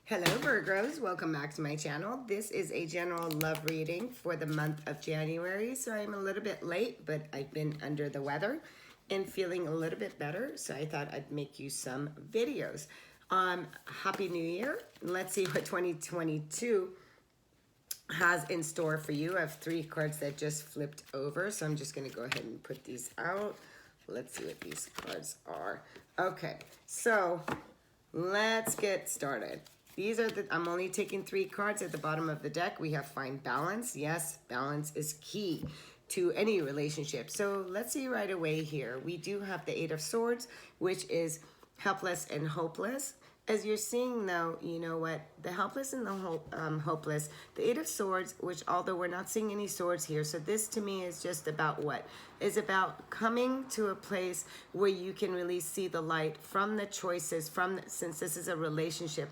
Hello Virgos, welcome back to my channel. This is a general love reading for the month of January. So I'm a little bit late, but I've been under the weather and feeling a little bit better. So I thought I'd make you some videos. Happy New Year. Let's see what 2022 has in store for you. I have 3 cards that just flipped over. So I'm just going to go ahead and put these out. Let's see what these cards are. Okay, so let's get started. These are I'm only taking 3 cards at the bottom of the deck. We have find balance. Yes, balance is key to any relationship. So let's see right away here. We do have the 8 of Swords, which is helpless and hopeless. As you're seeing now, you know what? The helpless and the hopeless. The 8 of Swords, which although we're not seeing any swords here, so this to me is just about what? Is about coming to a place where you can really see the light from the choices, since this is a relationship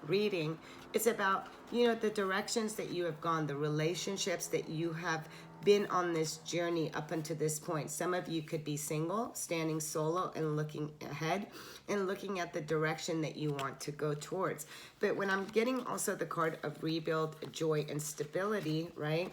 reading. It's about, you know, the directions that you have gone, the relationships that you have been on this journey up until this point. Some of you could be single, standing solo and looking ahead and looking at the direction that you want to go towards. But when I'm getting also the card of rebuild, joy, and stability, right?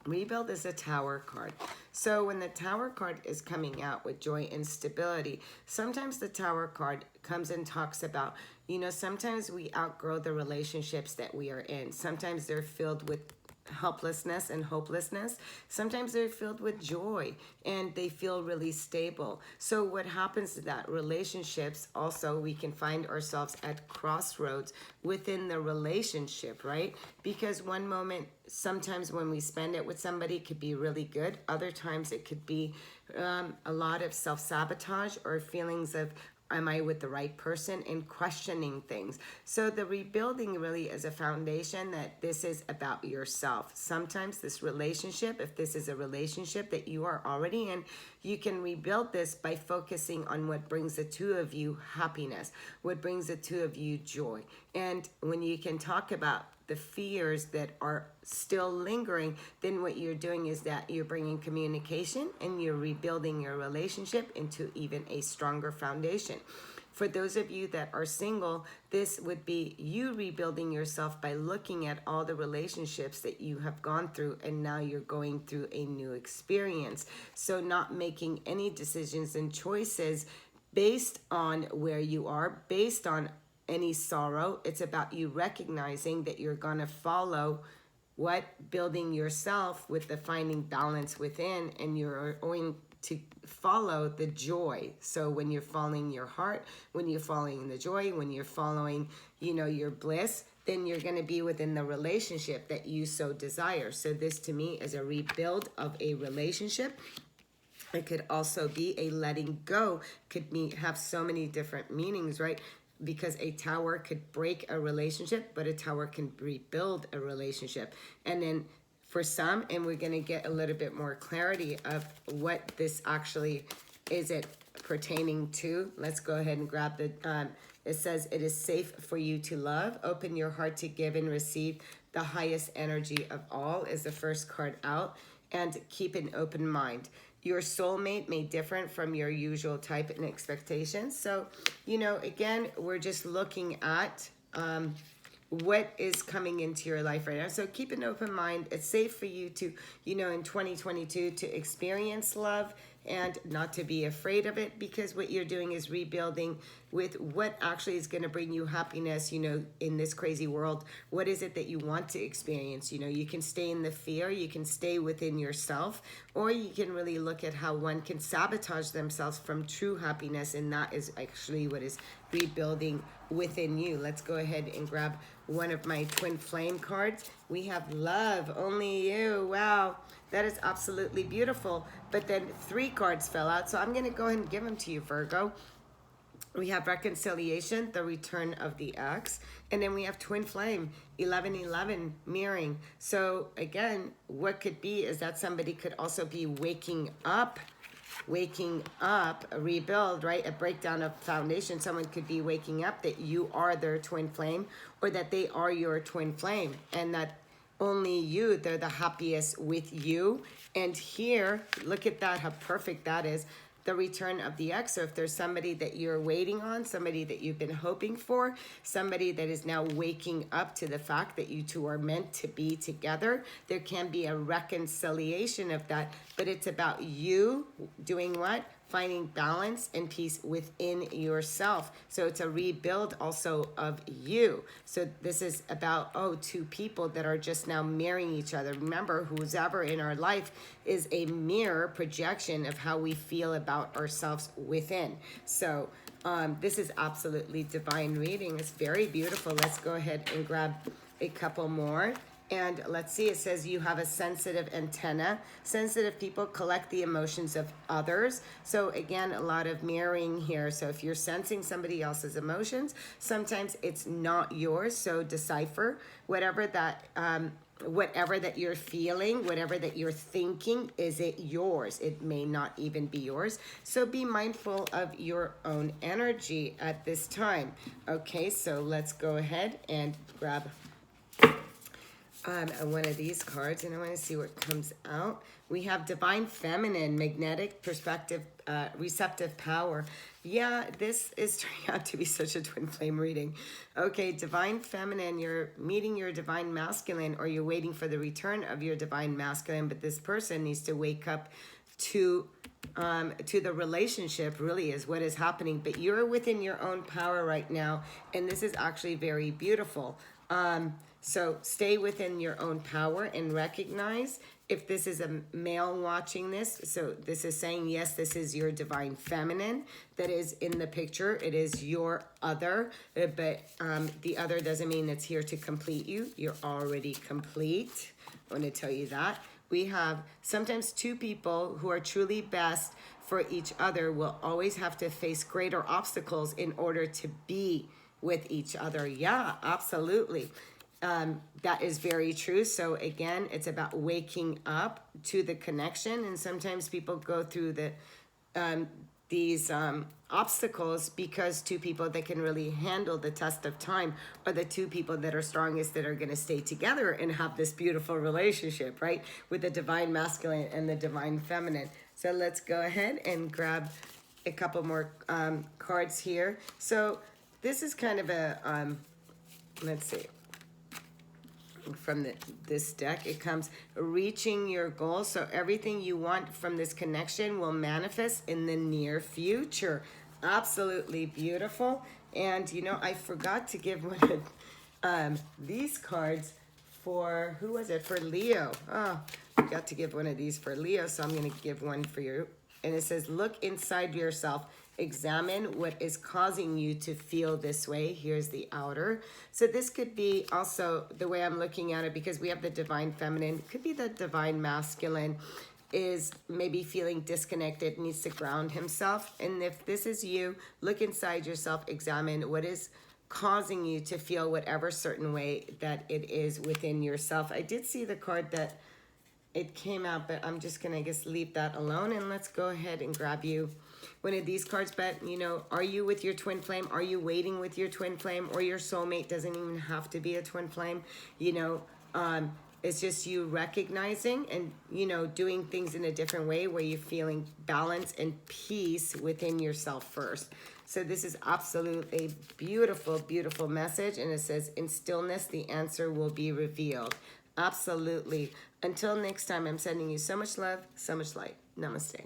Rebuild is a Tower card. So when the Tower card is coming out with joy and stability, sometimes the Tower card comes and talks about, you know, sometimes we outgrow the relationships that we are in. Sometimes they're filled with helplessness and hopelessness. Sometimes they're filled with joy and they feel really stable. So what happens to that? Relationships also, we can find ourselves at crossroads within the relationship, right? Because one moment, sometimes when we spend it with somebody, it could be really good. Other times it could be a lot of self-sabotage or feelings of, am I with the right person, and questioning things. So the rebuilding really is a foundation that this is about yourself. Sometimes this relationship, if this is a relationship that you are already in, you can rebuild this by focusing on what brings the two of you happiness, what brings the two of you joy. And when you can talk about the fears that are still lingering, then what you're doing is that you're bringing communication and you're rebuilding your relationship into even a stronger foundation. For those of you that are single, this would be you rebuilding yourself by looking at all the relationships that you have gone through, and now you're going through a new experience. So not making any decisions and choices based on where you are, based on any sorrow. It's about you recognizing that you're going to follow what? Building yourself with the finding balance within, and you're going to follow the joy. So when you're following your heart, when you're following the joy, when you're following, you know, your bliss, then you're going to be within the relationship that you so desire. So this to me is a rebuild of a relationship. It could also be a letting go, could have so many different meanings, right? Because a tower could break a relationship, but a tower can rebuild a relationship. And then for some, and we're going to get a little bit more clarity of what this actually is it pertaining to. Let's go ahead and grab the, it says, it is safe for you to love. Open your heart to give and receive. The highest energy of all is the first card out. And keep an open mind. Your soulmate may differ from your usual type and expectations. So, you know, again, we're just looking at what is coming into your life right now. So keep an open mind. It's safe for you to, you know, in 2022 to experience love and not to be afraid of it, because what you're doing is rebuilding with what actually is going to bring you happiness, you know, in this crazy world. What is it that you want to experience? You know, you can stay in the fear, you can stay within yourself, or you can really look at how one can sabotage themselves from true happiness, and that is actually what is rebuilding within you. Let's go ahead and grab one of my twin flame cards. We have love, only you. Wow, that is absolutely beautiful. But then 3 cards fell out, so I'm going to go ahead and give them to you, Virgo. We have reconciliation, the return of the ex, and then we have twin flame, 1111, mirroring. So again, what could be is that somebody could also be waking up, a rebuild, right? A breakdown of foundation. Someone could be waking up that you are their twin flame, or that they are your twin flame, and that only you, they're the happiest with you. And here, look at that, how perfect that is. the return of the ex. So if there's somebody that you're waiting on, somebody that you've been hoping for, somebody that is now waking up to the fact that you two are meant to be together, there can be a reconciliation of that. But it's about you doing what? Finding balance and peace within yourself. So it's a rebuild also of you. So this is about, two people that are just now mirroring each other. Remember, who's ever in our life is a mirror projection of how we feel about ourselves within. So this is absolutely divine reading. It's very beautiful. Let's go ahead and grab a couple more. And let's see, it says you have a sensitive antenna. Sensitive people collect the emotions of others. So again, a lot of mirroring here. So if you're sensing somebody else's emotions, sometimes it's not yours. So decipher whatever that you're feeling, whatever that you're thinking, is it yours? It may not even be yours. So be mindful of your own energy at this time. Okay, so let's go ahead and grab one of these cards, and I want to see what comes out. We have Divine Feminine, Magnetic Perspective, Receptive Power. Yeah, this is turning out to be such a twin flame reading. Okay, Divine Feminine, you're meeting your Divine Masculine, or you're waiting for the return of your Divine Masculine, but this person needs to wake up to the relationship, really is what is happening. But you're within your own power right now, and this is actually very beautiful. So stay within your own power and recognize if this is a male watching this. So this is saying, yes, this is your Divine Feminine that is in the picture. It is your other, but the other doesn't mean it's here to complete you. You're already complete. I want to tell you that. We have sometimes two people who are truly best for each other will always have to face greater obstacles in order to be with each other. Yeah, absolutely. That is very true. So again, it's about waking up to the connection. And sometimes people go through these obstacles because two people that can really handle the test of time are the two people that are strongest, that are going to stay together and have this beautiful relationship, right? With the Divine Masculine and the Divine Feminine. So let's go ahead and grab a couple more cards here. So this is kind of a, let's see. From this deck, it comes reaching your goals. So everything you want from this connection will manifest in the near future. Absolutely beautiful. And you know, I forgot to give one of these cards for, who was it? For Leo. Oh, I forgot to give one of these for Leo, so I'm going to give one for you. And it says, look inside yourself. Examine what is causing you to feel this way. Here's the outer. So this could be also the way I'm looking at it, because we have the Divine Feminine. It could be the Divine Masculine is maybe feeling disconnected, needs to ground himself. And if this is you, look inside yourself, examine what is causing you to feel whatever certain way that it is within yourself. I did see the card that it came out, but I'm just going to, I guess, leave that alone. And let's go ahead and grab you one of these cards. But, you know, are you with your twin flame? Are you waiting with your twin flame? Or your soulmate? Doesn't even have to be a twin flame. You know, it's just you recognizing and, you know, doing things in a different way where you're feeling balance and peace within yourself first. So this is absolutely beautiful, beautiful message. And it says, in stillness, the answer will be revealed. Absolutely. Until next time, I'm sending you so much love, so much light. Namaste.